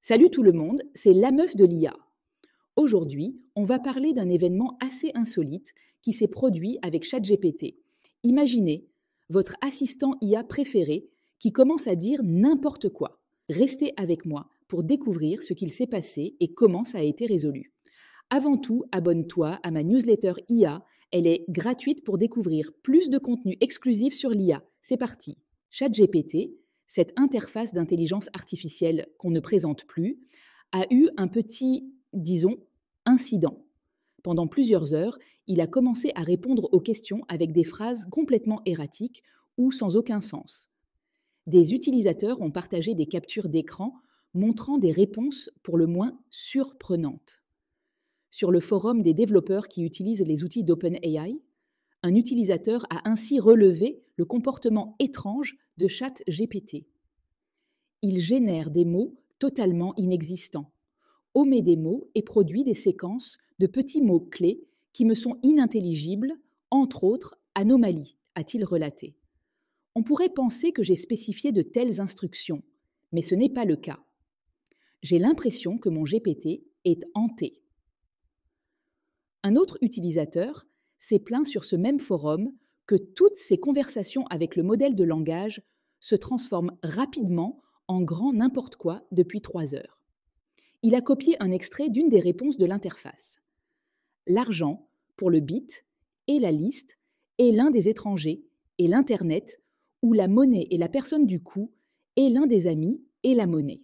Salut tout le monde, c'est la meuf de l'IA. Aujourd'hui, on va parler d'un événement assez insolite qui s'est produit avec ChatGPT. Imaginez votre assistant IA préféré qui commence à dire n'importe quoi. Restez avec moi pour découvrir ce qu'il s'est passé et comment ça a été résolu. Avant tout, abonne-toi à ma newsletter IA. Elle est gratuite pour découvrir plus de contenu exclusif sur l'IA. C'est parti. ChatGPT, cette interface d'intelligence artificielle qu'on ne présente plus, a eu un petit, disons, incident. Pendant plusieurs heures, il a commencé à répondre aux questions avec des phrases complètement erratiques ou sans aucun sens. Des utilisateurs ont partagé des captures d'écran montrant des réponses pour le moins surprenantes. Sur le forum des développeurs qui utilisent les outils d'OpenAI, un utilisateur a ainsi relevé le comportement étrange de ChatGPT. Il génère des mots totalement inexistants, omet des mots et produit des séquences de petits mots-clés qui me sont inintelligibles, entre autres anomalies, a-t-il relaté. On pourrait penser que j'ai spécifié de telles instructions, mais ce n'est pas le cas. J'ai l'impression que mon GPT est hanté. Un autre utilisateur s'est plaint sur ce même forum que toutes ses conversations avec le modèle de langage se transforment rapidement en grand n'importe quoi depuis 3 heures. Il a copié un extrait d'une des réponses de l'interface. L'argent, pour le bit, et la liste, et l'un des étrangers, et l'Internet, ou la monnaie et la personne du coup, et l'un des amis, et la monnaie.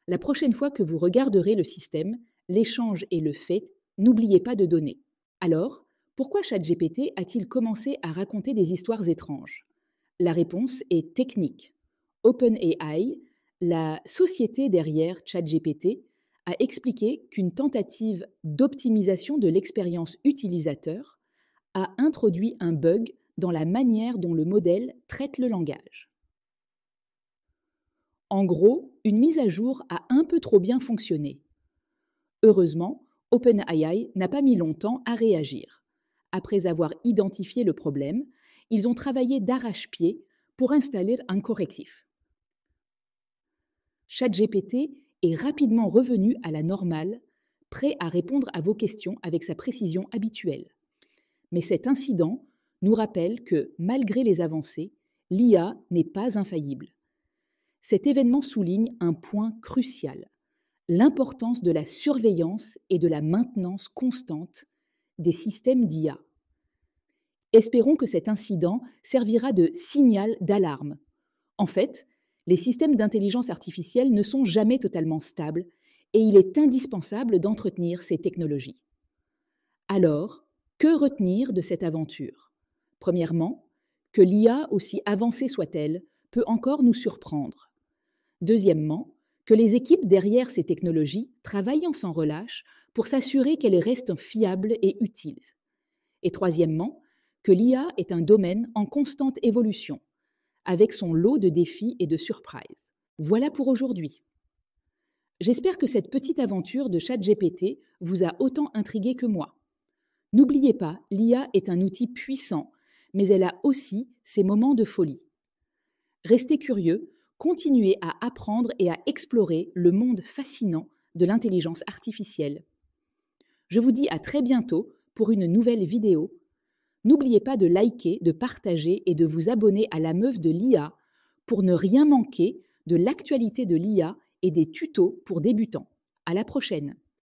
La prochaine fois que vous regarderez le système, l'échange et le fait, n'oubliez pas de donner. Alors, pourquoi ChatGPT a-t-il commencé à raconter des histoires étranges ? La réponse est technique. OpenAI, la société derrière ChatGPT, a expliqué qu'une tentative d'optimisation de l'expérience utilisateur a introduit un bug dans la manière dont le modèle traite le langage. En gros, une mise à jour a un peu trop bien fonctionné. Heureusement, OpenAI n'a pas mis longtemps à réagir. Après avoir identifié le problème, ils ont travaillé d'arrache-pied pour installer un correctif. ChatGPT est rapidement revenu à la normale, prêt à répondre à vos questions avec sa précision habituelle. Mais cet incident nous rappelle que, malgré les avancées, l'IA n'est pas infaillible. Cet événement souligne un point crucial, l'importance de la surveillance et de la maintenance constante des systèmes d'IA. Espérons que cet incident servira de signal d'alarme. En fait, les systèmes d'intelligence artificielle ne sont jamais totalement stables et il est indispensable d'entretenir ces technologies. Alors, que retenir de cette aventure ? Premièrement, que l'IA, aussi avancée soit-elle, peut encore nous surprendre. Deuxièmement, que les équipes derrière ces technologies travaillent sans relâche pour s'assurer qu'elles restent fiables et utiles. Et troisièmement, que l'IA est un domaine en constante évolution, avec son lot de défis et de surprises. Voilà pour aujourd'hui. J'espère que cette petite aventure de ChatGPT vous a autant intrigué que moi. N'oubliez pas, l'IA est un outil puissant, mais elle a aussi ses moments de folie. Restez curieux, continuez à apprendre et à explorer le monde fascinant de l'intelligence artificielle. Je vous dis à très bientôt pour une nouvelle vidéo. N'oubliez pas de liker, de partager et de vous abonner à la meuf de l'IA pour ne rien manquer de l'actualité de l'IA et des tutos pour débutants. À la prochaine!